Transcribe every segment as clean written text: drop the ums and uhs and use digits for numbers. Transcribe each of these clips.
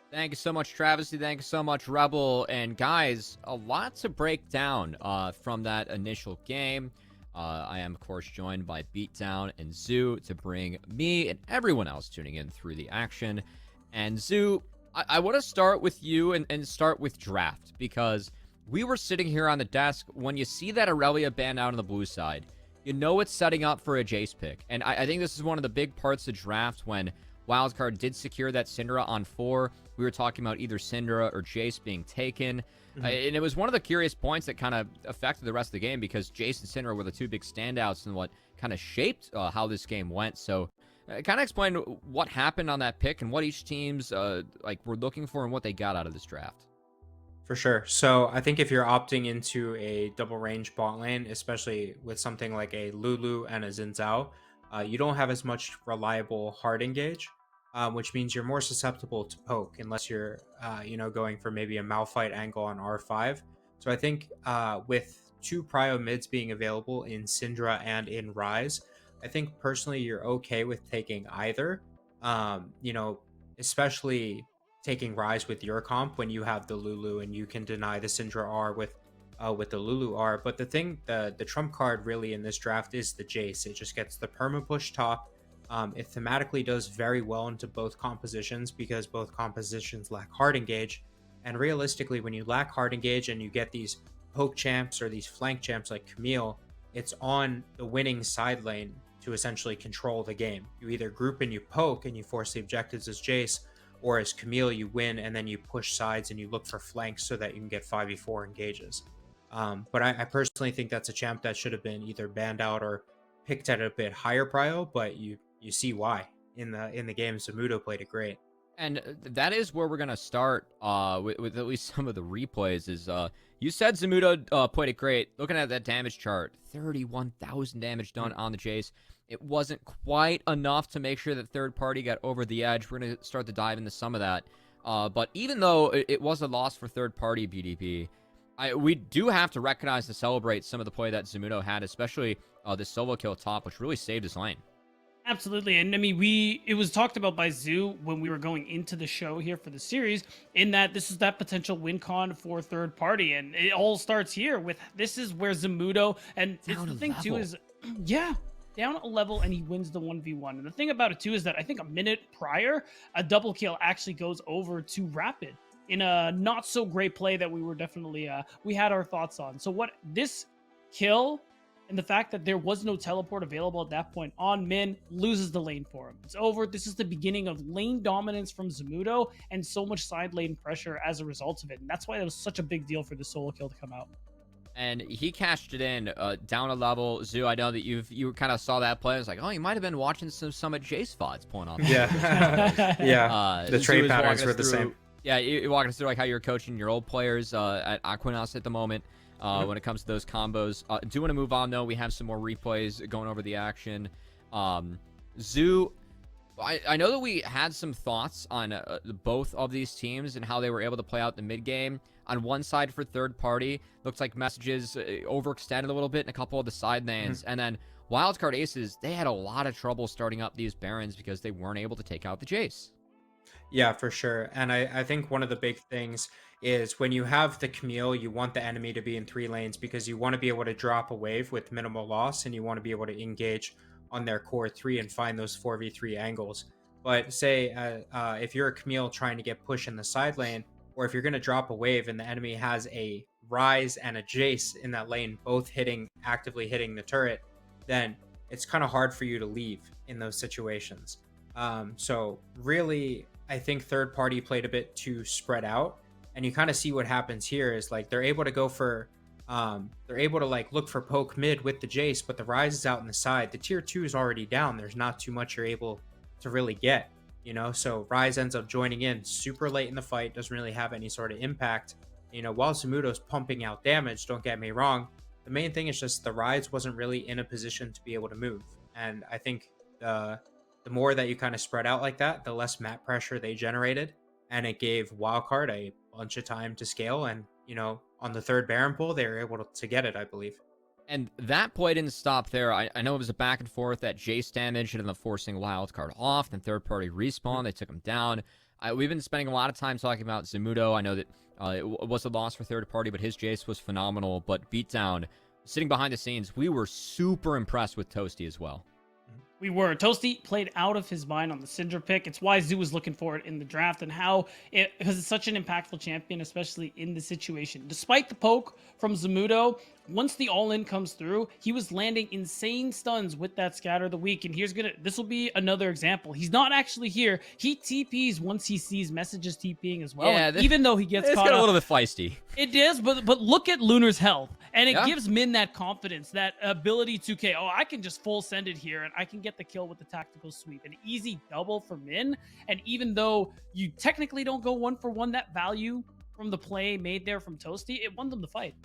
Thank you so much, Travesty. Thank you so much, Rebel. And guys, a lot to break down from that initial game. I am, of course, joined by Beatdown and Zoo to bring me and everyone else tuning in through the action. And Zoo, I want to start with you and start with draft, because we were sitting here on the desk. When you see that Aurelia banned out on the blue side, you know it's setting up for a Jace pick. And I think this is one of the big parts of draft when Wildcard did secure that Syndra on 4. We were talking about either Syndra or Jace being taken. And it was one of the curious points that kind of affected the rest of the game, because Jace and Syndra were the two big standouts and what kind of shaped how this game went. So kind of explain what happened on that pick and what each team's were looking for and what they got out of this draft. For sure. So I think if you're opting into a double range bot lane, especially with something like a Lulu and a Xin Zhao, you don't have as much reliable hard engage, which means you're more susceptible to poke unless you're, going for maybe a Malphite angle on R5. So I think with two prio mids being available in Syndra and in Ryze, I think personally you're okay with taking either. Especially taking Ryze with your comp when you have the Lulu and you can deny the Syndra R with the Lulu R. But the trump card really in this draft is the Jace. It just gets the perma push top. It thematically does very well into both compositions because both compositions lack hard engage. And realistically, when you lack hard engage and you get these poke champs or these flank champs like Camille, it's on the winning side lane to essentially control the game. You either group and you poke and you force the objectives as Jace, or as Camille, you win and then you push sides and you look for flanks so that you can get 5v4 engages. But I personally think that's a champ that should have been either banned out or picked at a bit higher prio, but you see why. In the game, Zamudo played it great. And that is where we're going to start with at least some of the replays. Is you said Zamudo played it great. Looking at that damage chart, 31,000 damage done on the Jace. It wasn't quite enough to make sure that third party got over the edge. We're going to start to dive into some of that. But even though it was a loss for third party BDP, we do have to recognize and celebrate some of the play that Zamudo had, especially the solo kill top, which really saved his lane. Absolutely. And I mean, it was talked about by Zoo when we were going into the show here for the series, in that this is that potential win con for third party. And it all starts here with, this is where Zamudo, and it's the thing too is, yeah, down a level and he wins the 1v1. And the thing about it too is that I think a minute prior, a double kill actually goes over to Rapid in a not so great play that we were definitely, we had our thoughts on. So what this kill, and the fact that there was no teleport available at that point on Min, loses the lane for him. It's over. This is the beginning of lane dominance from Zamudo and so much side lane pressure as a result of it. And that's why it was such a big deal for the solo kill to come out. And he cashed it in down a level. Zoo, I know that you kind of saw that play. I was like, oh, you might have been watching some of Jace VODs pulling off. Yeah. Yeah. The trade patterns were the same. Yeah, you're walking us through like how you're coaching your old players at Aquanos at the moment. When it comes to those combos. Do want to move on, though. We have some more replays going over the action. Zoo, I know that we had some thoughts on both of these teams and how they were able to play out the mid game. On one side for third party, looks like messages overextended a little bit in a couple of the side lanes. And then Wildcard Aces, they had a lot of trouble starting up these Barons because they weren't able to take out the Jace. Yeah, for sure. And I think one of the big things is when you have the Camille, you want the enemy to be in 3 lanes because you want to be able to drop a wave with minimal loss and you want to be able to engage on their core 3 and find those 4v3 angles. But say if you're a Camille trying to get push in the side lane, or if you're going to drop a wave and the enemy has a Ryze and a Jace in that lane, both actively hitting the turret, then it's kind of hard for you to leave in those situations. So really, I think third party played a bit too spread out, and you kind of see what happens here is like they're able to go for like look for poke mid with the Jace, but the Ryze is out in the side. The tier 2 is already down. There's not too much you're able to really get, so Ryze ends up joining in super late in the fight, doesn't really have any sort of impact. While Zamudo's pumping out damage, don't get me wrong, the main thing is just the Ryze wasn't really in a position to be able to move. And I think the more that you kind of spread out like that, the less map pressure they generated. And it gave Wildcard a bunch of time to scale. And, on the third Baron pull, they were able to get it, I believe. And that play didn't stop there. I know it was a back and forth, that Jace damage and then forcing Wildcard off, then third party respawn. They took him down. we've been spending a lot of time talking about Zamudo. I know that it was a loss for third party, but his Jace was phenomenal. But Beatdown, sitting behind the scenes, we were super impressed with Toasty as well. We were. Toasty played out of his mind on the Syndra pick. It's why Zoo was looking for it in the draft and because it's such an impactful champion, especially in the situation. Despite the poke from Zamudo, once the all-in comes through, he was landing insane stuns with that Scatter of the Week. And this will be another example. He's not actually here. He TPs once he sees messages TPing as well. Yeah, even though he gets caught got a up, little bit feisty. It is, but look at Lunar's health. And it gives Min that confidence, that ability to, I can just full send it here and I can get the kill with the tactical sweep. An easy double for Min. And even though you technically don't go 1-for-1, that value from the play made there from Toasty, it won them the fight.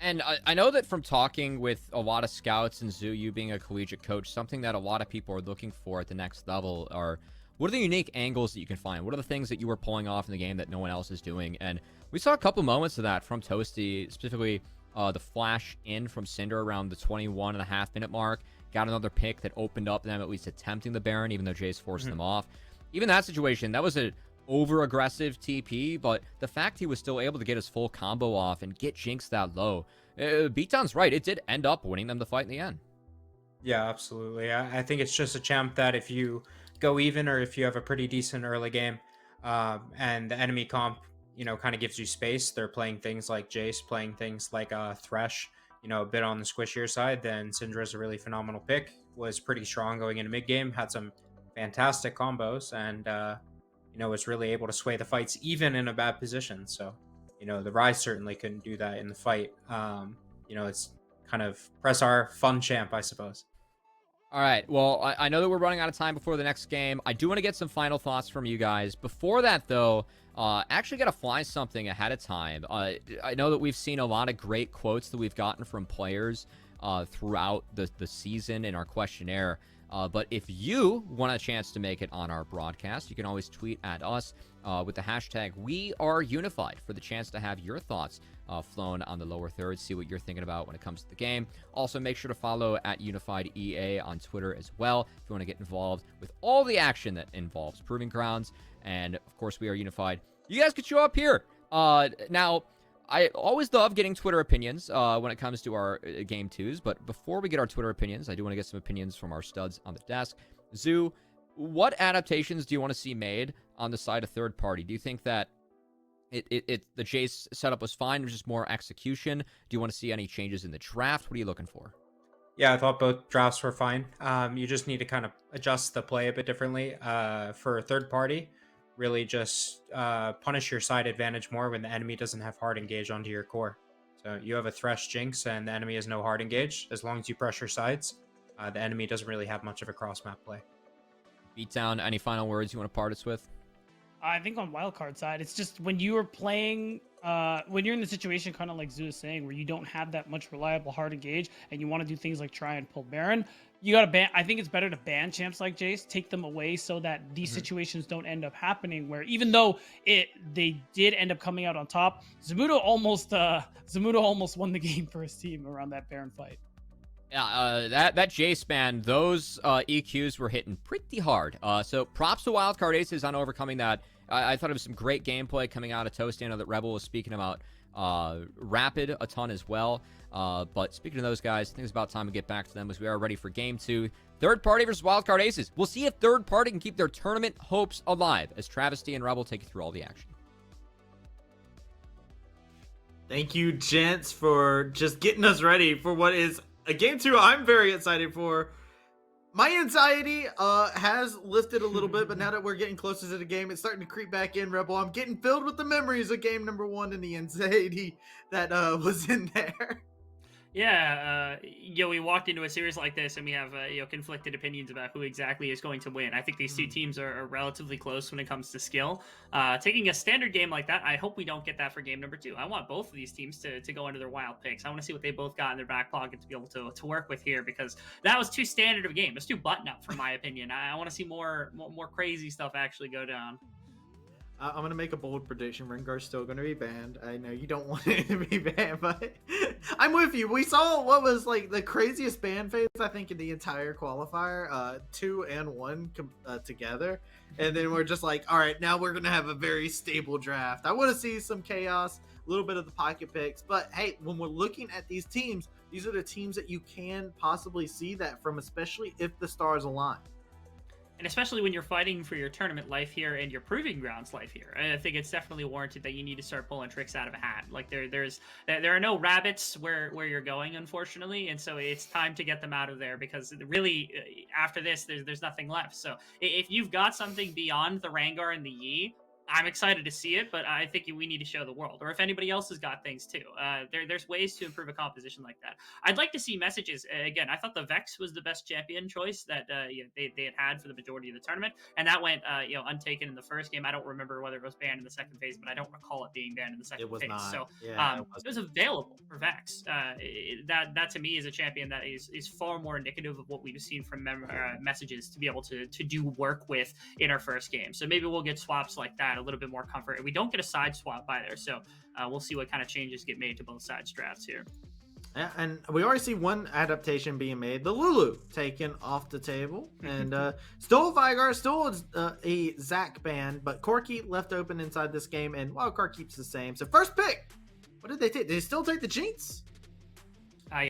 And I know that from talking with a lot of scouts and Zoo, you being a collegiate coach, something that a lot of people are looking for at the next level are, what are the unique angles that you can find? What are the things that you were pulling off in the game that no one else is doing? And we saw a couple moments of that from Toasty, specifically the flash in from Cinder around the 21.5-minute mark. Got another pick that opened up them at least attempting the Baron, even though Jace forced them off. Even that situation, that was an over-aggressive TP, but the fact he was still able to get his full combo off and get Jinx that low, Beatdown's right. It did end up winning them the fight in the end. Yeah, absolutely. I think it's just a champ that if you go even or if you have a pretty decent early game and the enemy comp, kind of gives you space, they're playing things like Jace, playing things like Thresh, a bit on the squishier side, then Syndra's a really phenomenal pick. Was pretty strong going into mid game, had some fantastic combos, and was really able to sway the fights even in a bad position. So, the Rise certainly couldn't do that in the fight. It's kind of press our fun champ, I suppose. All right. Well, I know that we're running out of time before the next game. I do want to get some final thoughts from you guys. Before that, though, actually got to fly something ahead of time. I know that we've seen a lot of great quotes that we've gotten from players throughout the season in our questionnaire. But if you want a chance to make it on our broadcast, you can always tweet at us with the hashtag #WeAreUnified for the chance to have your thoughts flown on the lower third, see what you're thinking about when it comes to the game. Also, make sure to follow at Unified EA on Twitter as well if you want to get involved with all the action that involves Proving Grounds. And, of course, We Are Unified. You guys can show up here. Now, I always love getting Twitter opinions when it comes to our Game 2s, but before we get our Twitter opinions, I do want to get some opinions from our studs on the desk. Zoo, what adaptations do you want to see made on the side of third party? Do you think that the Jace setup was fine, it was just more execution? Do you want to see any changes in the draft? What are you looking for? Yeah, I thought both drafts were fine. You just need to kind of adjust the play a bit differently. For third party, really just punish your side advantage more when the enemy doesn't have hard engage onto your core. So you have a Thresh Jinx and the enemy has no hard engage. As long as you pressure sides, the enemy doesn't really have much of a cross map play. Beatdown, any final words you want to part us with? I think on Wildcard side, it's just when you are playing, when you're in the situation kind of like Zoo is saying, where you don't have that much reliable hard engage and you want to do things like try and pull Baron, you got to ban. I think it's better to ban champs like Jace, take them away so that these situations don't end up happening where even though they did end up coming out on top, Zamudo almost won the game for his team around that Baron fight. Yeah, that Jace ban, those EQs were hitting pretty hard. So props to Wildcard Aces on overcoming that. I thought it was some great gameplay coming out of Toasty. I know that Rebel was speaking about Rapid a ton as well. But speaking of those guys, I think it's about time to get back to them as we are ready for Game 2. Third party versus Wildcard Aces. We'll see if third party can keep their tournament hopes alive as Travesty and Rebel take you through all the action. Thank you, gents, for just getting us ready for what is a Game 2 I'm very excited for. My anxiety has lifted a little bit, but now that we're getting closer to the game, it's starting to creep back in, Rebel. I'm getting filled with the memories of game number 1 and the anxiety that was in there. Yeah, we walked into a series like this and we have conflicted opinions about who exactly is going to win. I think these two teams are relatively close when it comes to skill. Taking a standard game like that, I hope we don't get that for game number 2. I want both of these teams to go into their wild picks. I want to see what they both got in their back pocket to be able to work with here, because that was too standard of a game. It's too button up, for my opinion. I want to see more crazy stuff actually go down. I'm going to make a bold prediction. Rengar's still going to be banned. I know you don't want it to be banned, but I'm with you. We saw what was like the craziest ban phase, I think, in the entire qualifier, 2 and 1 together. And then we're just like, all right, now we're going to have a very stable draft. I want to see some chaos, a little bit of the pocket picks. But hey, when we're looking at these teams, these are the teams that you can possibly see that from, especially if the stars align. And especially when you're fighting for your tournament life here and your proving grounds life here, I think it's definitely warranted that you need to start pulling tricks out of a hat. Like there are no rabbits where you're going, unfortunately, and so it's time to get them out of there, because really after this there's nothing left. So if you've got something beyond the Rengar and the Yi, I'm excited to see it, but I think we need to show the world. Or if anybody else has got things too, there's ways to improve a composition like that. I'd like to see messages. Again, I thought the Vex was the best champion choice that they had for the majority of the tournament, and that went untaken in the first game. I don't remember whether it was banned in the second phase, but I don't recall it being banned in the second phase. Not. So yeah, it was available for Vex. That to me is a champion that is far more indicative of what we've seen from messages to be able to do work with in our first game. So maybe we'll get swaps like that, a little bit more comfort. We don't get a side swap either, so we'll see what kind of changes get made to both sides drafts here. And we already see one adaptation being made, the Lulu taken off the table, and still Vigar, still a Zac ban, but Corki left open inside this game, and Wildcard keeps the same. So first pick, what did they take? Did they still take the Jinx?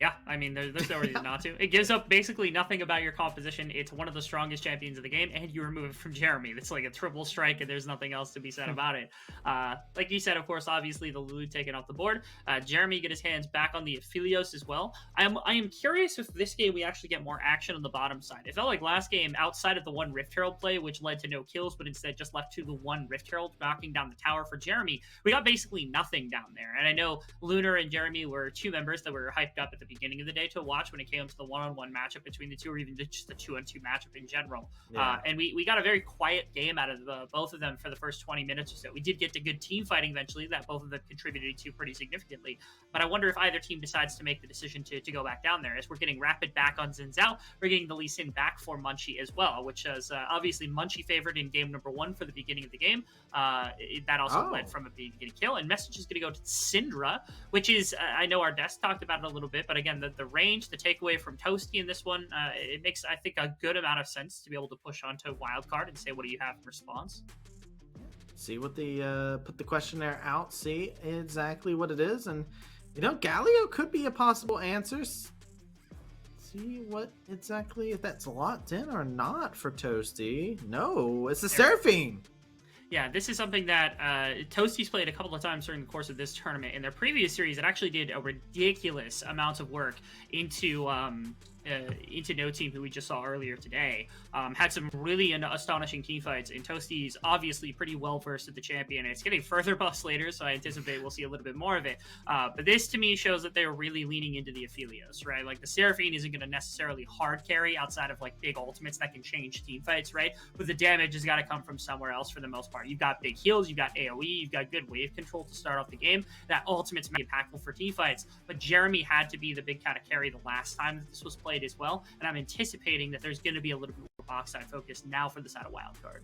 Yeah, I mean, there's no reason not to. It gives up basically nothing about your composition. It's one of the strongest champions of the game, and you remove it from Jeremy. It's like a triple strike, and there's nothing else to be said about it. Like you said, of course, obviously the Lulu taken off the board. Jeremy get his hands back on the Aphelios as well. I am curious if this game we actually get more action on the bottom side. It felt like last game, outside of the one Rift Herald play, which led to no kills, but instead just left to the one Rift Herald knocking down the tower for Jeremy, we got basically nothing down there. And I know Lunar and Jeremy were two members that were hyped up at the beginning of the day to watch when it came to the one-on-one matchup between the two, or even just the 2-on-2 matchup in general. Yeah. And we got a very quiet game out of both of them for the first 20 minutes or so. We did get to good team fighting eventually that both of them contributed to pretty significantly, but I wonder if either team decides to make the decision to go back down there, as we're getting Rapid back on Xin Zhao. We're getting the Lee Sin back for Munchie as well, which is obviously Munchie favored in game number 1 for the beginning of the game. That also led from a beginning kill, and message is going to go to Syndra, which is, I know our desk talked about it a little bit, but again, the range, the takeaway from Toasty in this one, it makes, I think, a good amount of sense to be able to push onto Wildcard and say, what do you have in response? See what the put the questionnaire out, see exactly what it is, and Galio could be a possible answer. See what exactly, if that's locked in or not for Toasty. No, it's the Seraphine. Yeah, this is something that Toasty's played a couple of times during the course of this tournament. In their previous series, it actually did a ridiculous amount of work into No Team, who we just saw earlier today. Had some really astonishing team fights, and Toasty's obviously pretty well versed at the champion. It's getting further buffs later, so I anticipate we'll see a little bit more of it. But this to me shows that they're really leaning into the Aphelios, right? Like the Seraphine isn't going to necessarily hard carry outside of like big ultimates that can change team fights, right? But the damage has got to come from somewhere else for the most part. You've got big heals, you've got AoE, you've got good wave control to start off the game. That ultimate's impactful for team fights, but Jeremy had to be the big kind of carry the last time that this was played as well, and I'm anticipating that there's going to be a little bit more box side focus now for the side of Wildcard.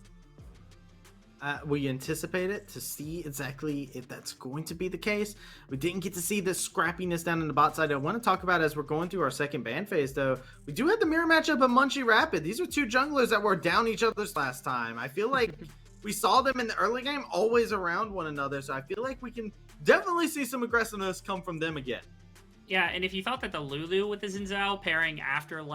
We anticipate it to see exactly if that's going to be the case. We didn't get to see the scrappiness down in the bot side. I want to talk about as we're going through our second ban phase, though. We do have the mirror matchup of Munchie Rapid. These are two junglers that were down each other's last time. I feel like we saw them in the early game always around one another, so I feel like we can definitely see some aggressiveness come from them again. Yeah, and if you thought that the Lulu with the Xin Zhao pairing after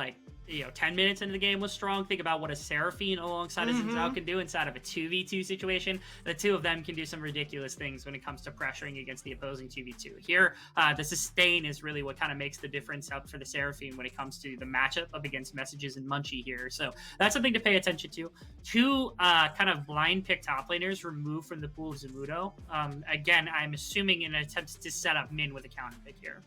10 minutes into the game was strong, think about what a Seraphine alongside a Xin Zhao can do inside of a 2v2 situation. The two of them can do some ridiculous things when it comes to pressuring against the opposing 2v2. Here, the sustain is really what kind of makes the difference up for the Seraphine when it comes to the matchup up against Messages and Munchie here. So that's something to pay attention to. Two kind of blind pick top laners removed from the pool of Zamudo. Again, I'm assuming in an attempt to set up Min with a counter pick here.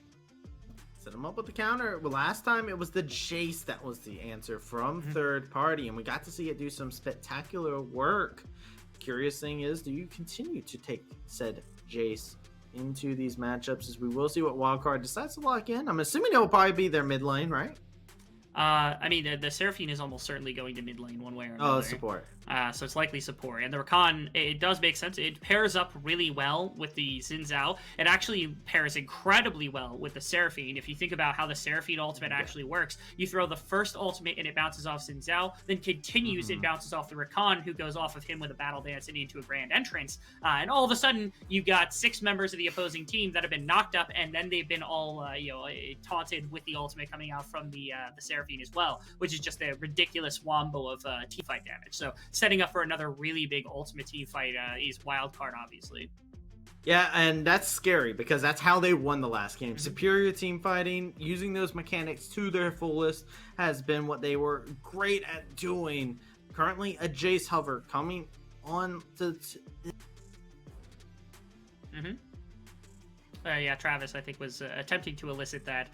Set him up with the counter. Well, last time it was the Jace that was the answer from third party, and we got to see it do some spectacular work. Curious thing is, do you continue to take said Jace into these matchups, as we will see what Wildcard decides to lock in? I'm assuming it will probably be their mid lane, right? I mean, the Seraphine is almost certainly going to mid lane one way or another. Oh, support. So it's likely support. And the Rakan, it does make sense. It pairs up really well with the Xin Zhao. It actually pairs incredibly well with the Seraphine. If you think about how the Seraphine ultimate actually works, you throw the first ultimate and it bounces off Xin Zhao, then continues and bounces off the Rakan, who goes off of him with a battle dance and into a grand entrance. And all of a sudden, you've got 6 members of the opposing team that have been knocked up, and then they've been all taunted with the ultimate coming out from the Seraphine as well, which is just a ridiculous wombo of teamfight damage. So setting up for another really big ultimate teamfight is Wildcard, obviously. Yeah, and that's scary because that's how they won the last game. Superior team fighting, using those mechanics to their fullest has been what they were great at doing. Currently, a Jace hover coming on to... Yeah, Travis, I think, was attempting to elicit that.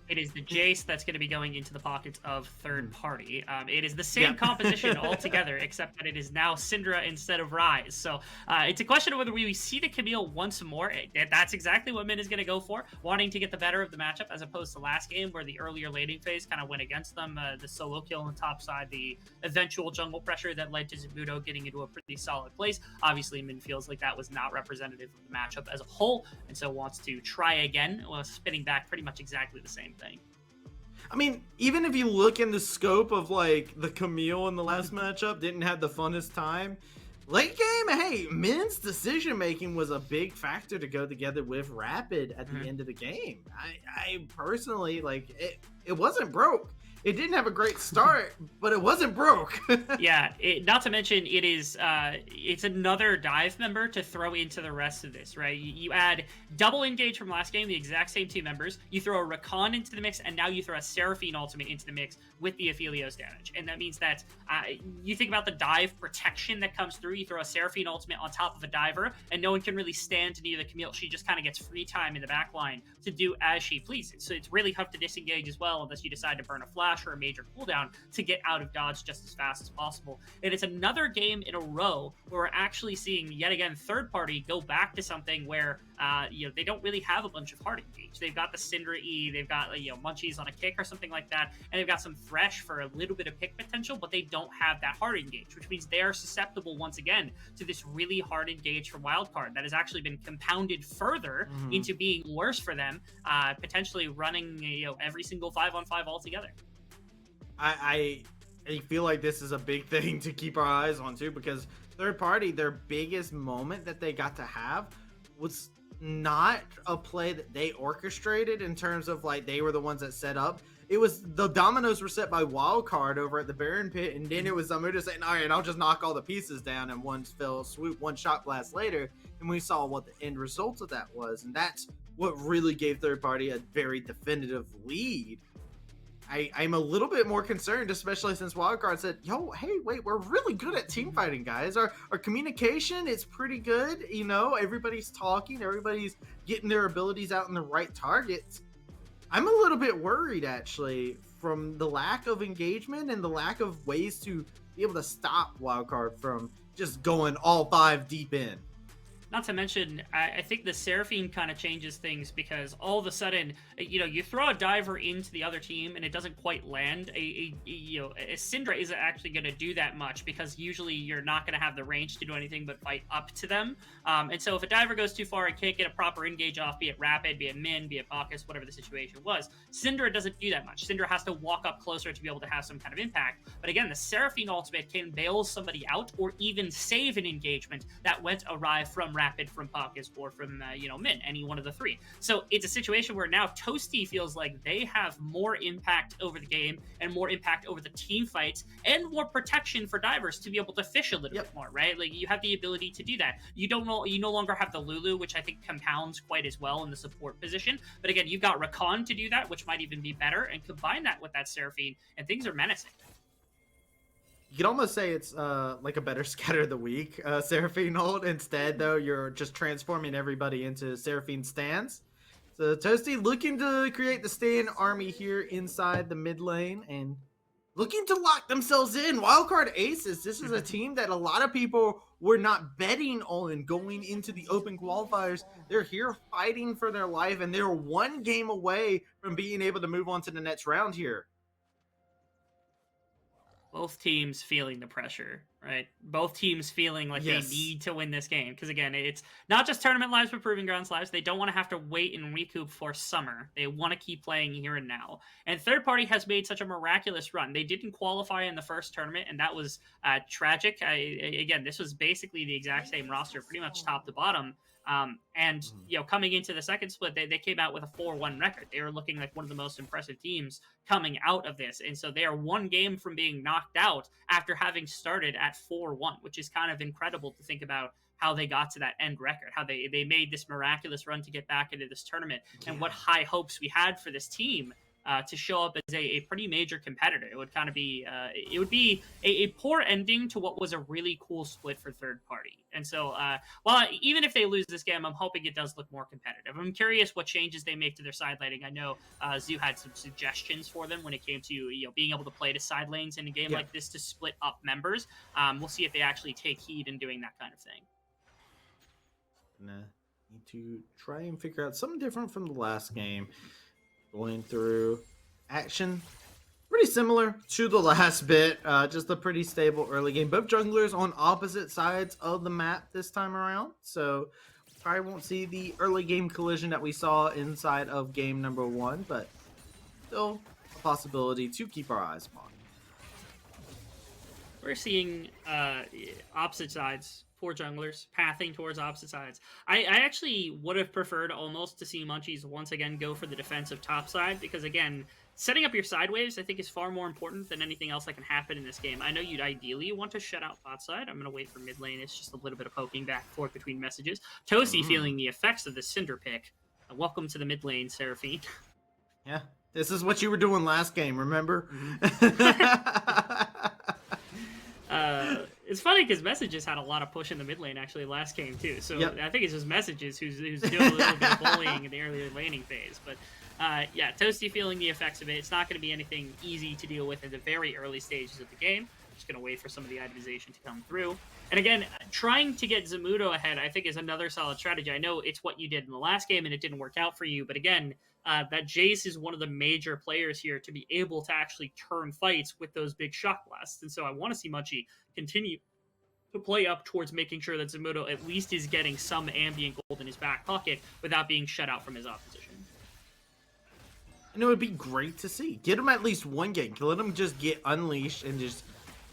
It is the Jace that's going to be going into the pockets of third party. It is the same composition altogether, except that it is now Syndra instead of Ryze. So it's a question of whether we see the Camille once more. That's exactly what Min is going to go for, wanting to get the better of the matchup, as opposed to last game where the earlier laning phase kind of went against them. The solo kill on top side, the eventual jungle pressure that led to Zabuto getting into a pretty solid place. Obviously, Min feels like that was not representative of the matchup as a whole, and so wants to try again, while spinning back pretty much exactly the same thing. I mean, even if you look in the scope of like the Camille in the last matchup didn't have the funnest time, late game, hey, Min's decision making was a big factor to go together with Rapid at the end of the game. I personally, like, it wasn't broke. It didn't have a great start, but it wasn't broke. Yeah, not to mention it's another dive member to throw into the rest of this, right? You add double engage from last game, the exact same 2 members. You throw a Rakan into the mix, and now you throw a Seraphine ultimate into the mix with the Aphelios damage. And that means that you think about the dive protection that comes through. You throw a Seraphine ultimate on top of a diver, and no one can really stand near the Camille. She just kind of gets free time in the back line to do as she pleases. So it's really tough to disengage as well, unless you decide to burn a flash or a major cooldown to get out of dodge just as fast as possible. And it's another game in a row where we're actually seeing, yet again, third party go back to something where they don't really have a bunch of hard engage. They've got the Syndra E, they've got Munchies on a kick or something like that, and they've got some Thresh for a little bit of pick potential, but they don't have that hard engage, which means they are susceptible once again to this really hard engage from Wildcard that has actually been compounded further into being worse for them, potentially running every single 5-on-5 altogether. I feel like this is a big thing to keep our eyes on too, because third party, their biggest moment that they got to have was not a play that they orchestrated in terms of like they were the ones that set up. It was the dominoes were set by Wildcard over at the Baron Pit, and then it was Zamuda saying, all right, I'll just knock all the pieces down, and one fell swoop, one shot blast later, and we saw what the end result of that was, and that's what really gave third party a very definitive lead. I'm a little bit more concerned, especially since Wildcard said, yo, hey, wait, we're really good at team fighting, guys. Our communication is pretty good. Everybody's talking. Everybody's getting their abilities out in the right targets. I'm a little bit worried, actually, from the lack of engagement and the lack of ways to be able to stop Wildcard from just going all 5 deep in. Not to mention, I think the Seraphine kind of changes things because all of a sudden, you throw a diver into the other team and it doesn't quite land. A Syndra isn't actually going to do that much because usually you're not going to have the range to do anything but fight up to them. And so if a diver goes too far and can't get a proper engage off, be it Rapid, be it Min, be it Bacchus, whatever the situation was, Syndra doesn't do that much. Syndra has to walk up closer to be able to have some kind of impact. But again, the Seraphine ultimate can bail somebody out or even save an engagement that went awry from Rapid, from Bacchus, or from Min, any one of the 3. So it's a situation where now Toasty feels like they have more impact over the game and more impact over the team fights and more protection for divers to be able to fish a little bit more, right? Like you have the ability to do that. You no longer have the Lulu, which I think compounds quite as well in the support position. But again, you've got Rakan to do that, which might even be better, and combine that with that Seraphine, and things are menacing. You could almost say it's like a better Scatter the Weak Seraphine ult. Instead, though, you're just transforming everybody into Seraphine stands. So Toasty looking to create the stand army here inside the mid lane and looking to lock themselves in. Wildcard Aces, this is a team that a lot of people were not betting on going into the open qualifiers. They're here fighting for their life, and they're 1 game away from being able to move on to the next round here. both teams feeling the pressure, right? Both teams feeling like Yes. they need to win this game. Because again, it's not just tournament lives, but proving grounds lives. They don't want to have to wait and recoup for summer. They want to keep playing here and now. And third party has made such a miraculous run. They didn't qualify in the first tournament, and that was tragic. Again, this was basically the exact same roster, pretty much top to bottom. And coming into the second split, they came out with a 4-1 record. They were looking like one of the most impressive teams coming out of this, and so they are one game from being knocked out after having started at 4-1, which is kind of incredible to think about how they got to that end record, how they made this miraculous run to get back into this tournament, and what high hopes we had for this team to show up as a pretty major competitor. It would kind of be a poor ending to what was a really cool split for third party. And so while even if they lose this game, I'm hoping it does look more competitive. I'm curious what changes they make to their side laning. I know Zoo had some suggestions for them when it came to being able to play to side lanes in a game like this to split up members. We'll see if they actually take heed in doing that kind of thing. Need to try and figure out something different from the last game. Going through action, pretty similar to the last bit, just a pretty stable early game. Both junglers on opposite sides of the map this time around, so probably won't see the early game collision that we saw inside of game number 1, but still a possibility to keep our eyes upon. We're seeing opposite sides. 4 junglers pathing towards opposite sides. I actually would have preferred almost to see Munchies once again go for the defensive top side, because again, setting up your side waves I think is far more important than anything else that can happen in this game. I know you'd ideally want to shut out bot side. I'm going to wait for mid lane. It's just a little bit of poking back and forth between messages. Toasty feeling the effects of the Cinder pick. Welcome to the mid lane, Seraphine. Yeah, this is what you were doing last game, remember? It's funny because Messages had a lot of push in the mid lane actually last game too. So I think it's just Messages who's doing a little bit of bullying in the earlier laning phase. But yeah, Toasty feeling the effects of it. It's not going to be anything easy to deal with in the very early stages of the game. Just going to wait for some of the itemization to come through. And again, trying to get Zamudo ahead, I think, is another solid strategy. I know it's what you did in the last game and it didn't work out for you. But again, that Jace is one of the major players here to be able to actually turn fights with those big shock blasts. And so I want to see Munchie continue to play up towards making sure that Zamudo at least is getting some ambient gold in his back pocket without being shut out from his opposition. And it would be great to see. Get him at least one game. Let him just get unleashed and just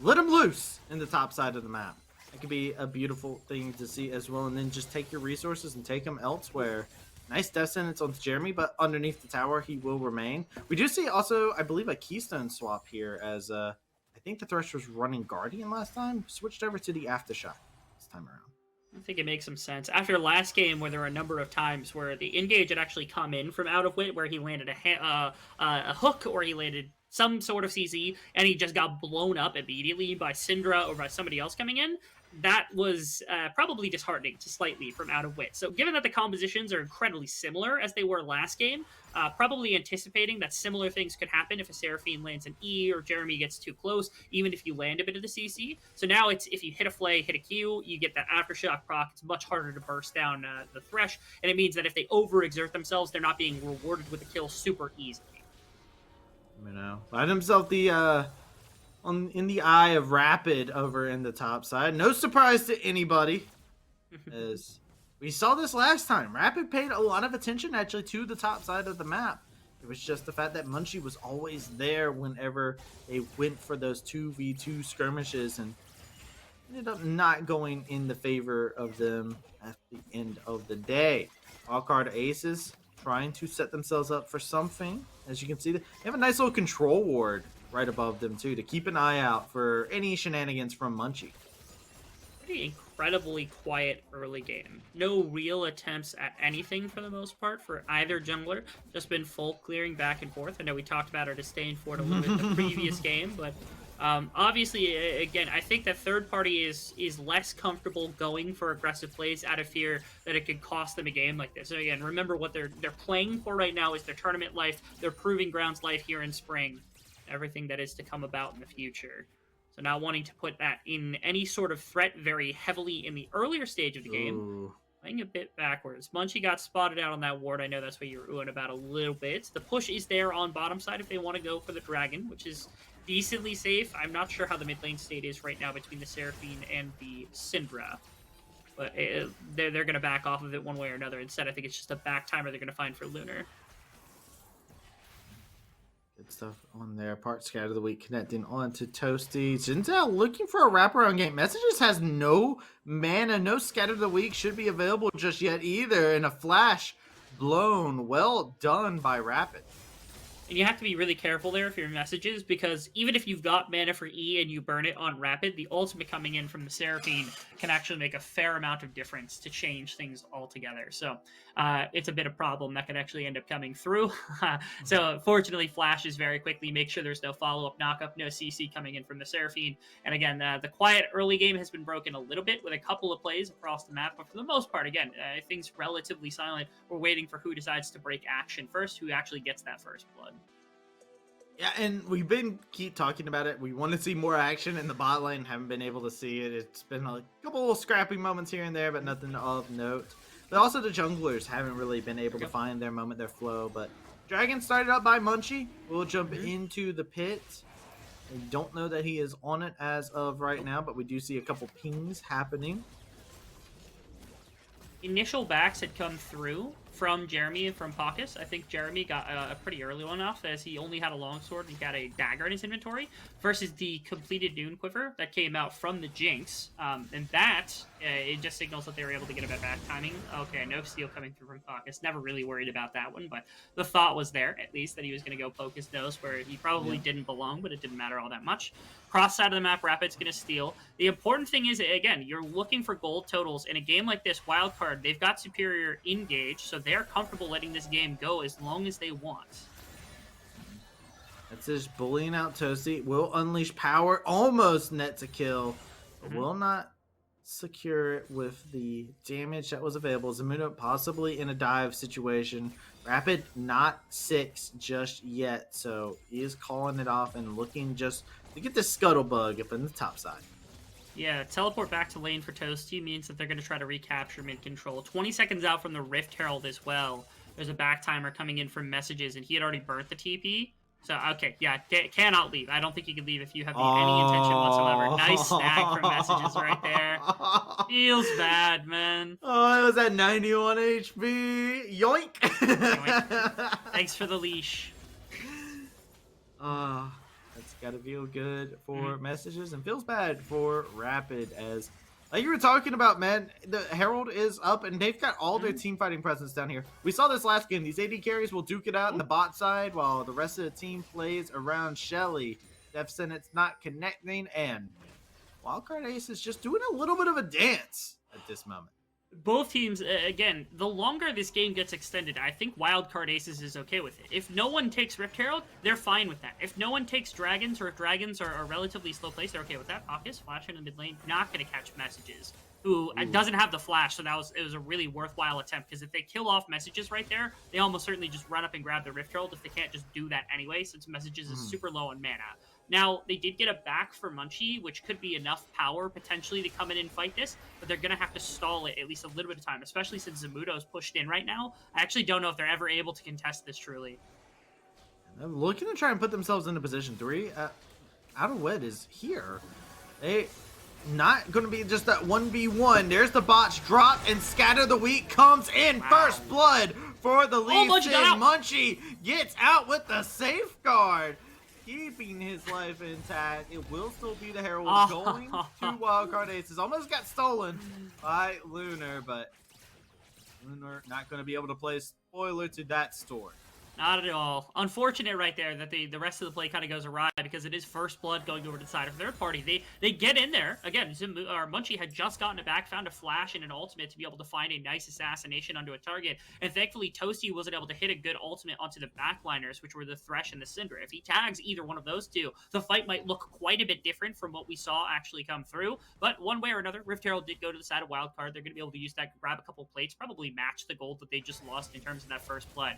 let him loose in the top side of the map. It could be a beautiful thing to see as well. And then just take your resources and take them elsewhere. Nice death sentence on Jeremy, but underneath the tower, he will remain. We do see also, I believe, a keystone swap here as I think the Thresh was running Guardian last time. Switched over to the Aftershock this time around. I think it makes some sense. After last game, where there were a number of times where the engage had actually come in from out of wit, where he landed a hook or he landed some sort of CZ, and he just got blown up immediately by Syndra or by somebody else coming in, that was probably disheartening to slightly from out of wit. So given that the compositions are incredibly similar as they were last game, probably anticipating that similar things could happen if a Seraphine lands an E or Jeremy gets too close, even if you land a bit of the CC. So now it's if you hit a Flay, hit a Q, you get that Aftershock proc. It's much harder to burst down the Thresh, and it means that if they overexert themselves, they're not being rewarded with a kill super easily. You know, find himself the in the eye of Rapid over in the top side. No surprise to anybody, as we saw this last time. Rapid paid a lot of attention actually to the top side of the map. It was just the fact that Munchie was always there whenever they went for those 2v2 skirmishes, and ended up not going in the favor of them at the end of the day. Wildcard Aces trying to set themselves up for something. As you can see, they have a nice little control ward right above them too, to keep an eye out for any shenanigans from Munchie. Pretty incredibly quiet early game. No real attempts at anything for the most part for either jungler. Just been full clearing back and forth. I know we talked about our disdain for it a little bit in the previous game, but obviously, again, I think that third party is less comfortable going for aggressive plays out of fear that it could cost them a game like this. So again, remember what they're playing for right now is their tournament life, their proving grounds life here in spring, everything that is to come about in the future. So not wanting to put that in any sort of threat very heavily in the earlier stage of the game. Ooh. Playing a bit backwards. Munchie got spotted out on that ward. I know that's what you were oohing about a little bit. The push is there on bottom side if they want to go for the dragon, which is decently safe. I'm not sure how the mid lane state is right now between the Seraphine and the Syndra. But they're going to back off of it one way or another. Instead, I think it's just a back timer they're going to find for Lunar. Good stuff on their part. Scatter of the week connecting on to Toasty. Jinzao looking for a wraparound game. Messages has no mana, no Scatter of the week should be available just yet either. And a flash blown. Well done by Rapid. And you have to be really careful there for your messages, because even if you've got mana for E and you burn it on Rapid, the ultimate coming in from the Seraphine can actually make a fair amount of difference to change things altogether. So it's a bit of problem that could actually end up coming through. So fortunately, flashes very quickly. Make sure there's no follow-up knockup, no CC coming in from the Seraphine. And again, the quiet early game has been broken a little bit with a couple of plays across the map, but for the most part, again, things relatively silent. We're waiting for who decides to break action first, who actually gets that first blood. Yeah, and we've been keep talking about it. We want to see more action in the bot lane. Haven't been able to see it. It's been a couple little scrappy moments here and there, but nothing of note. But also the junglers haven't really been able to find their moment, their flow. But Dragon started up by Munchie. We'll jump into the pit. I don't know that he is on it as of right now, but we do see a couple pings happening. Initial backs had come through from Jeremy and from Pockus. I think Jeremy got a pretty early one off, as he only had a longsword and he got a dagger in his inventory, versus the completed Dune Quiver that came out from the Jinx. And that, it just signals that they were able to get a bit back timing. Okay, no steal coming through from Pockus. Never really worried about that one, but the thought was there, at least, that he was going to go poke his nose where he probably didn't belong, but it didn't matter all that much. Cross side of the map, Rapid's going to steal. The important thing is, again, you're looking for gold totals. In a game like this, Wildcard, they've got superior engage, so they're comfortable letting this game go as long as they want. That's just bullying out Toasty. Will unleash power, almost nets a kill, but will not secure it with the damage that was available. Zamuno possibly in a dive situation. Rapid not 6 just yet, so he is calling it off and looking just to get this scuttlebug up in the top side. Yeah, teleport back to lane for Toasty means that they're going to try to recapture mid control. 20 seconds out from the Rift Herald as well. There's a back timer coming in from messages, and he had already burnt the TP. So, okay, yeah, cannot leave. I don't think you can leave if you have any intention whatsoever. Nice snag from messages right there. Feels bad, man. Oh, it was at 91 HP. Yoink! Yoink. Thanks for the leash. That's gotta feel good for messages and feels bad for Rapid, as like you were talking about, man. The Herald is up and they've got all their team fighting presence down here. We saw this last game. These AD carries will duke it out in the bot side while the rest of the team plays around Shelly. Def Senate's not connecting, and Wildcard Ace is just doing a little bit of a dance at this moment. Both teams, again, the longer this game gets extended, I think Wildcard Aces is okay with it. If no one takes Rift Herald, they're fine with that. If no one takes Dragons, or if Dragons are a relatively slow place, they're okay with that. Pockus, Flash in the mid lane, not going to catch messages. Who doesn't have the Flash, so it was a really worthwhile attempt, because if they kill off messages right there, they almost certainly just run up and grab the Rift Herald if they can't just do that anyway, since messages is super low on mana. Now, they did get a back for Munchie, which could be enough power, potentially, to come in and fight this, but they're going to have to stall it at least a little bit of time, especially since Zamudo's pushed in right now. I actually don't know if they're ever able to contest this, truly. They're looking to try and put themselves into position 3. Out of Wed is here. They not going to be just that 1v1. There's the botch drop, and Scatter the Weak comes in. Wow. First blood for the lead. Munchie gets out with the safeguard, keeping his life intact. It will still be the Herald going to Wildcard Aces. Almost got stolen by Lunar, but Lunar not going to be able to play spoiler to that story. Not at all. Unfortunate right there that the rest of the play kind of goes awry, because it is first blood going over to the side of third party. They get in there. Again, Munchie had just gotten it back, found a flash and an ultimate to be able to find a nice assassination onto a target. And thankfully, Toasty wasn't able to hit a good ultimate onto the backliners, which were the Thresh and the Cinder. If he tags either one of those two, the fight might look quite a bit different from what we saw actually come through. But one way or another, Rift Herald did go to the side of Wildcard. They're going to be able to use that to grab a couple plates, probably match the gold that they just lost in terms of that first blood.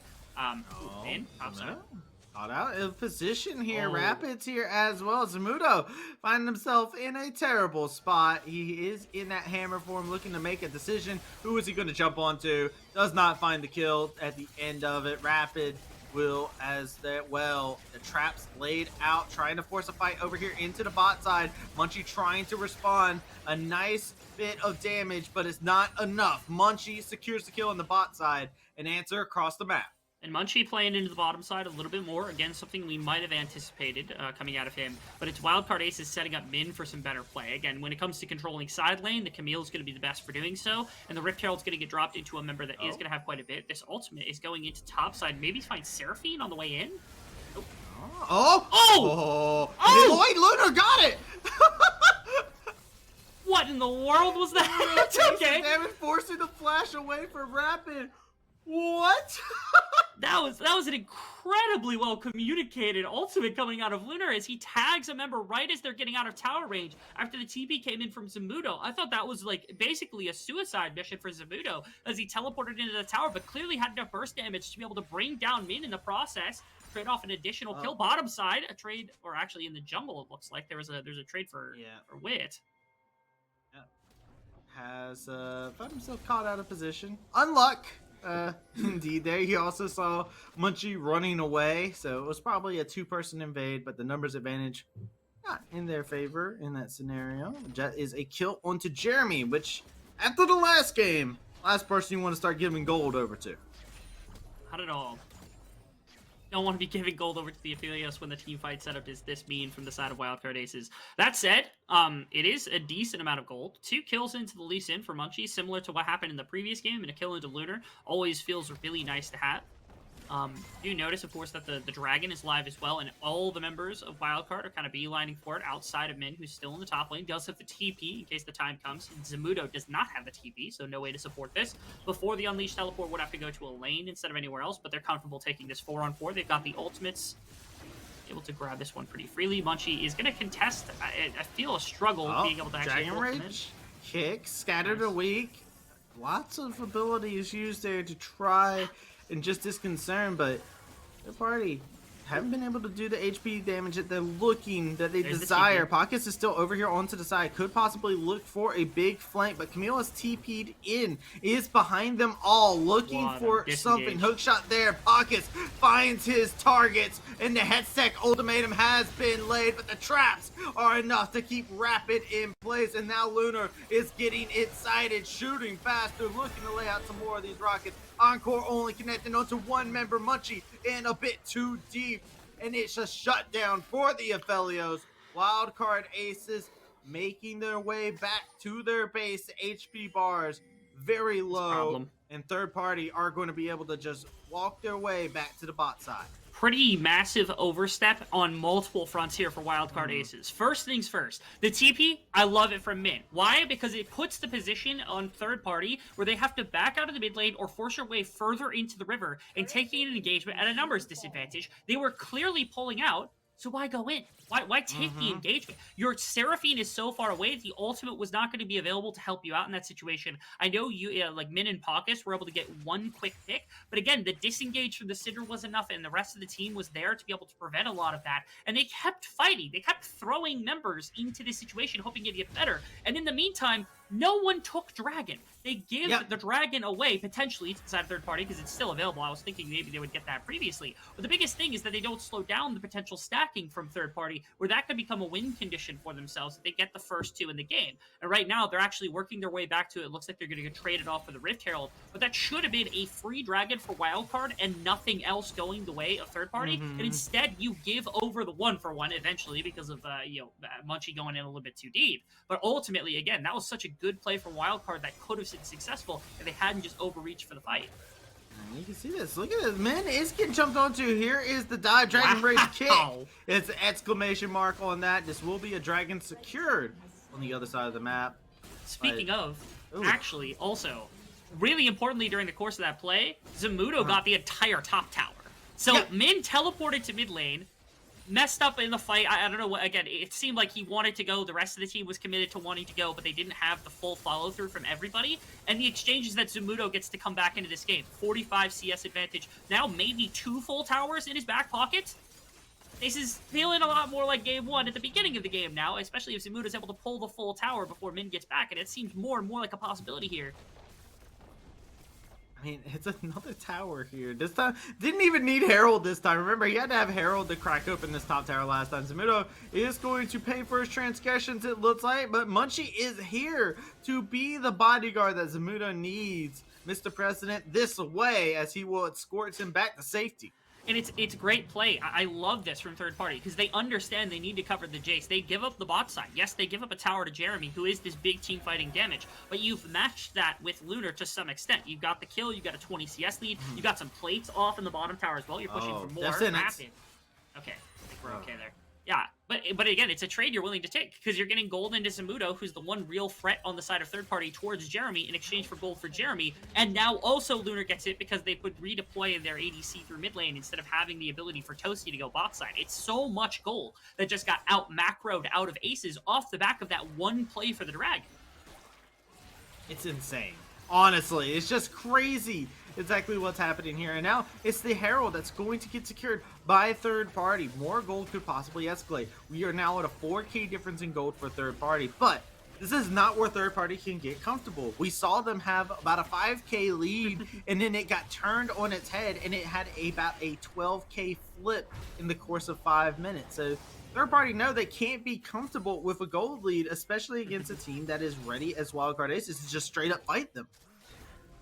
Caught out of position here. Rapids here as well. Zamudo finding himself in a terrible spot. He is in that hammer form, looking to make a decision. Who is he going to jump onto? Does not find the kill at the end of it. Rapid will as that well. The traps laid out, trying to force a fight over here into the bot side. Munchie trying to respond. A nice bit of damage, but it's not enough. Munchie secures the kill on the bot side. An answer across the map. And Munchie playing into the bottom side a little bit more. Again, something we might have anticipated coming out of him. But it's Wildcard Aces setting up Min for some better play. Again, when it comes to controlling side lane, the Camille is going to be the best for doing so. And the Rift Herald's going to get dropped into a member that is going to have quite a bit. This ultimate is going into top side. Maybe find Seraphine on the way in. Oh! Lloyd Lunar got it! What in the world was that? Okay. Damage forcing the flash away for Rapid. What? That was an incredibly well communicated ultimate coming out of Lunar as he tags a member right as they're getting out of tower range after the TP came in from Zamudo. I thought that was like basically a suicide mission for Zamudo as he teleported into the tower, but clearly had enough burst damage to be able to bring down Min in the process. Trade off an additional kill bottom side, a trade, or actually in the jungle it looks like there's a trade for Wit. Has found himself caught out of position. Unluck. Indeed there. You also saw Munchie running away, so it was probably a two-person invade, but the numbers advantage not in their favor in that scenario. That is a kill onto Jeremy, which after the last game, last person you want to start giving gold over to. Not at all. Don't want to be giving gold over to the Aphelios when the team fight setup is this mean from the side of Wildcard Aces. That said, it is a decent amount of gold. 2 kills into the Lee Sin for Munchie, similar to what happened in the previous game, and a kill into Lunar always feels really nice to have. Do notice, of course, that the Dragon is live as well, and all the members of Wildcard are kind of beelining for it outside of Min, who's still in the top lane. Does have the TP in case the time comes. Zamudo does not have the TP, so no way to support this. Before the Unleashed teleport would have to go to a lane instead of anywhere else, but they're comfortable taking this 4-on-4. They've got the ultimates. Able to grab this one pretty freely. Munchie is going to contest. I feel a struggle being able to actually Dragon Rage, kick, scattered a weak. Lots of abilities used there to try and just disconcern, but the party haven't been able to do the HP damage that they're looking, that they desire. Pockets is still over here onto the side. Could possibly look for a big flank, but Camille has TP'd in. Is behind them all, looking for something. Hookshot there. Pockets finds his targets, and the Hextech ultimatum has been laid, but the traps are enough to keep Rapid in place, and now Lunar is getting it sighted, shooting faster, looking to lay out some more of these rockets. Encore only connecting onto one member, Munchie, and a bit too deep. And it's a shutdown for the Aphelios. Wildcard Aces making their way back to their base. HP bars very low. And third party are going to be able to just walk their way back to the bot side. Pretty massive overstep on multiple fronts here for Wildcard Aces. First things first, the TP, I love it from Min. Why? Because it puts the position on third party where they have to back out of the mid lane or force their way further into the river and taking an engagement at a numbers disadvantage. They were clearly pulling out, so why go in? Why take the engagement? Your Seraphine is so far away, the ultimate was not going to be available to help you out in that situation. I know you, like Min and Pockets, were able to get one quick pick, but again, the disengage from the Cinder was enough, and the rest of the team was there to be able to prevent a lot of that. And they kept fighting. They kept throwing members into this situation, hoping to get better. And in the meantime, no one took Dragon. They give the Dragon away, potentially, to the side of third party, because it's still available. I was thinking maybe they would get that previously. But the biggest thing is that they don't slow down the potential stacking from third party, where that could become a win condition for themselves if they get the first 2 in the game. And right now, they're actually working their way back to it. It looks like they're going to get traded off for the Rift Herald. But that should have been a free Dragon for Wildcard and nothing else going the way of third party. And instead, you give over the 1-for-1 eventually because of Munchie going in a little bit too deep. But ultimately, again, that was such a good play from Wildcard that could have been successful if they hadn't just overreached for the fight. You can see this. Look at this. Man is getting jumped onto. Here is the dive. Dragon Rage kick. It's an exclamation mark on that. This will be a dragon secured on the other side of the map. Speaking of, actually, also, really importantly during the course of that play, Zamudo got the entire top tower. So Min teleported to mid lane, messed up in the fight. I don't know what, again, it seemed like he wanted to go. The rest of the team was committed to wanting to go, but they didn't have the full follow through from everybody. And the exchange is that Zamudo gets to come back into this game. 45 CS advantage. Now maybe 2 full towers in his back pocket. This is feeling a lot more like game 1 at the beginning of the game now, especially if Zamudo's able to pull the full tower before Min gets back. And it seems more and more like a possibility here. I mean, it's another tower here. This time, didn't even need Herald this time. Remember, he had to have Herald to crack open this top tower last time. Zamudo is going to pay for his transgressions, it looks like, but Munchie is here to be the bodyguard that Zamudo needs, Mr. President, this way, as he will escort him back to safety. And it's great play. I love this from third party because they understand they need to cover the Jace. They give up the bot side. Yes, they give up a tower to Jeremy, who is this big team fighting damage, but you've matched that with Lunar to some extent. You've got the kill, you got a 20 CS lead, you got some plates off in the bottom tower as well. You're pushing for more. Rapid. Okay, I think we're okay there. Yeah, but again, it's a trade you're willing to take because you're getting gold into Zamudo, who's the one real threat on the side of third party towards Jeremy in exchange for gold for Jeremy, and now also Lunar gets it because they could redeploy their ADC through mid lane instead of having the ability for Toasty to go bot side. It's so much gold that just got out macroed out of aces off the back of that one play for the Drag. It's insane. Honestly, it's just crazy exactly what's happening here. And now it's the Herald that's going to get secured by third party. More gold could possibly escalate. We are now at a 4K difference in gold for third party, but this is not where third party can get comfortable. We saw them have about a 5K lead, and then it got turned on its head, and it had about a 12K flip in the course of 5 minutes. So third party know they can't be comfortable with a gold lead, especially against a team that is ready as Wildcard Aces to just straight up fight them.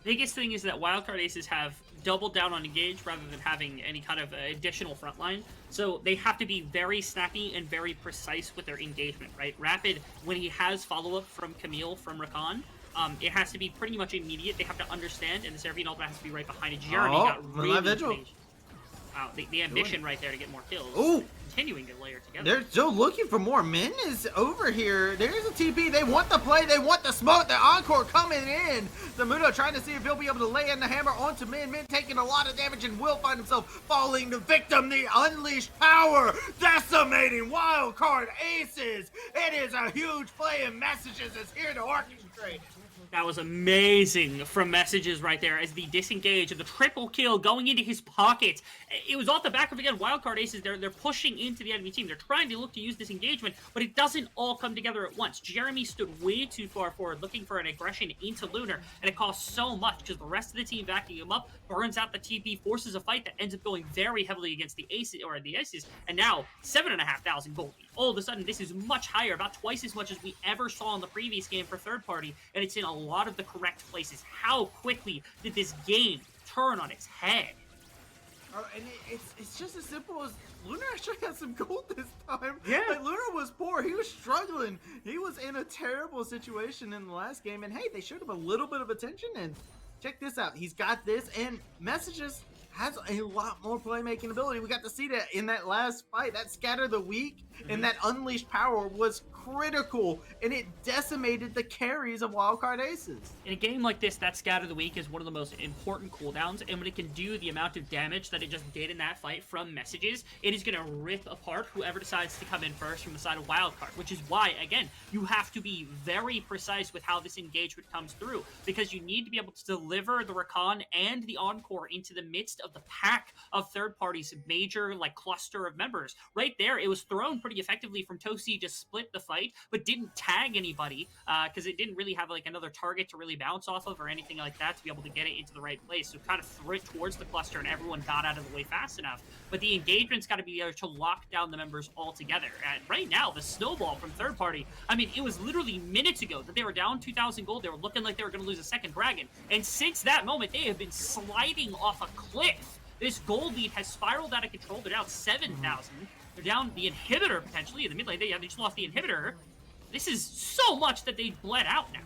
Biggest thing is that Wildcard Aces have doubled down on engage rather than having any kind of additional frontline. So they have to be very snappy and very precise with their engagement, right? Rapid, when he has follow-up from Camille from Rakan, it has to be pretty much immediate. They have to understand, and the Seraphine ultimate has to be right behind it. Jeremy got really engaged. Wow, the ambition right there to get more kills. Ooh. Continuing to layer together. They're still looking for more. Min is over here. There's a TP. They want the play. They want the smoke. The encore coming in. Zamudo trying to see if he'll be able to lay in the hammer onto Min. Min taking a lot of damage and will find himself falling the victim. The unleashed power. Decimating Wildcard Aces. It is a huge play, and Messages is here to orchestrate. That was amazing from Messages right there as the disengage of the triple kill going into his pocket. It was off the back of, again, Wildcard Aces. They're pushing into the enemy team. They're trying to look to use this engagement, but it doesn't all come together at once. Jeremy stood way too far forward looking for an aggression into Lunar, and it costs so much because the rest of the team backing him up burns out the TP, forces a fight that ends up going very heavily against the Aces, and now 7,500 gold. All of a sudden, this is much higher, about twice as much as we ever saw in the previous game for third party, and it's in a lot of the correct places. How quickly did this game turn on its head? And it's just as simple as Lunar actually had some gold this time. Yeah. Like, Lunar was poor. He was struggling. He was in a terrible situation in the last game. And hey, they showed him a little bit of attention. And check this out. He's got this. And Messages has a lot more playmaking ability. We got to see that in that last fight. That Scatter the Weak and that Unleashed Power was critical, and it decimated the carries of Wildcard Aces. In a game like this, that Scatter the Weak is one of the most important cooldowns, and when it can do the amount of damage that it just did in that fight from Messages, it is going to rip apart whoever decides to come in first from the side of Wildcard, which is why, again, you have to be very precise with how this engagement comes through, because you need to be able to deliver the Rakan and the Encore into the midst of the pack of third parties' major, like, cluster of members. Right there, it was thrown pretty effectively from Toasty to split the fight, but didn't tag anybody because it didn't really have like another target to really bounce off of or anything like that to be able to get it into the right place. So kind of threw it towards the cluster and everyone got out of the way fast enough. But the engagement's got to be there to lock down the members all together. And right now, the snowball from third party, I mean, it was literally minutes ago that they were down 2,000 gold. They were looking like they were going to lose a second dragon. And since that moment, they have been sliding off a cliff. This gold lead has spiraled out of control. They're down 7,000. They're down the inhibitor, potentially, in the mid lane. They just lost the inhibitor. This is so much that they bled out now.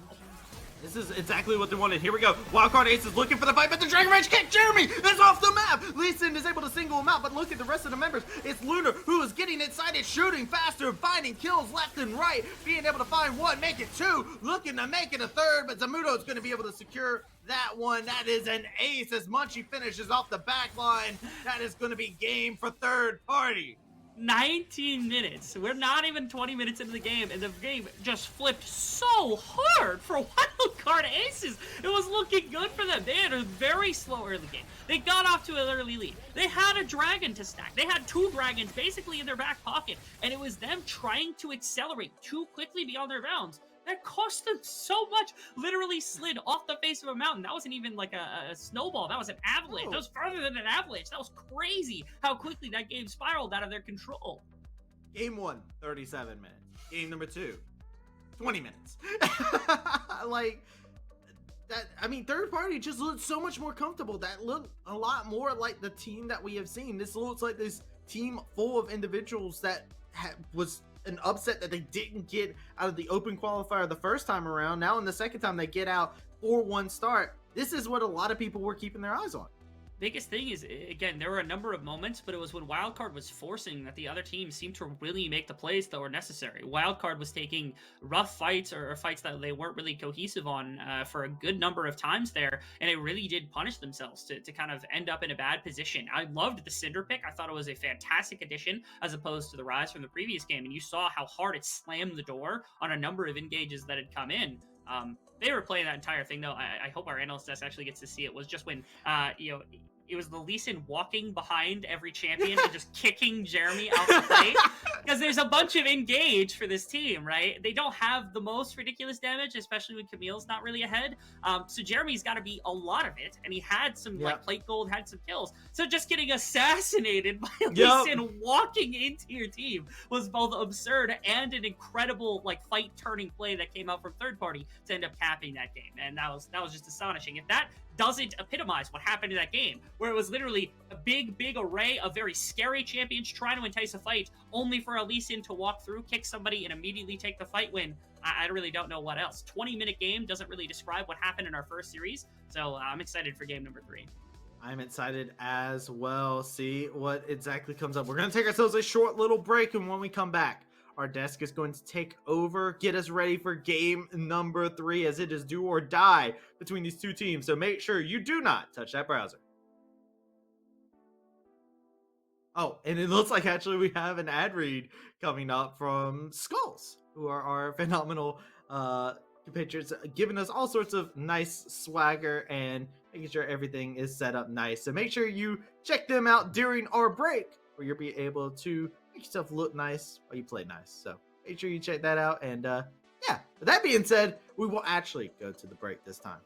This is exactly what they wanted. Here we go. Wildcard Ace is looking for the fight, but the Dragon Rage kick. Jeremy is off the map. Lee Sin is able to single him out, but look at the rest of the members. It's Lunar who is getting excited, shooting faster, finding kills left and right, being able to find one, make it two, looking to make it a third, but Zamudo is going to be able to secure that one. That is an ace as Munchie finishes off the back line. That is going to be game for third party. 19 minutes. We're not even 20 minutes into the game, and the game just flipped so hard for Wildcard Aces. It was looking good for them. They had a very slow early game. They got off to an early lead. They had a dragon to stack. They had 2 dragons basically in their back pocket, and it was them trying to accelerate too quickly beyond their bounds That cost them so much. Literally slid off the face of a mountain. That wasn't even like a snowball. That was an avalanche. Oh. That was farther than an avalanche. That was crazy how quickly that game spiraled out of their control. Game 1, 37 minutes. Game number 2, 20 minutes. Like that. I mean, third party just looked so much more comfortable. That looked a lot more like the team that we have seen. This looks like this team full of individuals that was an upset that they didn't get out of the open qualifier the first time around. Now in the second time they get out 4-1 start. This is what a lot of people were keeping their eyes on. Biggest thing is, again, there were a number of moments, but it was when Wildcard was forcing that the other team seemed to really make the plays that were necessary. Wildcard was taking rough fights or fights that they weren't really cohesive on for a good number of times there, and it really did punish themselves to kind of end up in a bad position. I loved the Cinder pick. I thought it was a fantastic addition as opposed to the Rise from the previous game, and you saw how hard it slammed the door on a number of engages that had come in. They were playing that entire thing, though. I hope our analyst desk actually gets to see it. Was just when, it was the Lee Sin walking behind every champion and just kicking Jeremy out the plate. Because there's a bunch of engage for this team, right? They don't have the most ridiculous damage, especially when Camille's not really ahead. So Jeremy's got to be a lot of it. And he had some like plate gold, had some kills. So just getting assassinated by Lee Sin walking into your team was both absurd and an incredible like fight turning play that came out from third party to end up capping that game. And that was just astonishing. If that doesn't epitomize what happened in that game, where it was literally a big array of very scary champions trying to entice a fight, only for a Lee Sin to walk through, kick somebody, and immediately take the fight win. I really don't know what else. 20-minute game doesn't really describe what happened in our first series, so I'm excited for game number 3. I'm excited as well. See what exactly comes up. We're going to take ourselves a short little break, and when we come back, our desk is going to take over, get us ready for game number 3, as it is do or die between these two teams. So make sure you do not touch that browser. Oh, and it looks like actually we have an ad read coming up from Skulls, who are our phenomenal compatriots, giving us all sorts of nice swagger and making sure everything is set up nice. So make sure you check them out during our break, where you'll be able to make yourself look nice while you play nice. So make sure you check that out. And yeah, with that being said, we will actually go to the break this time.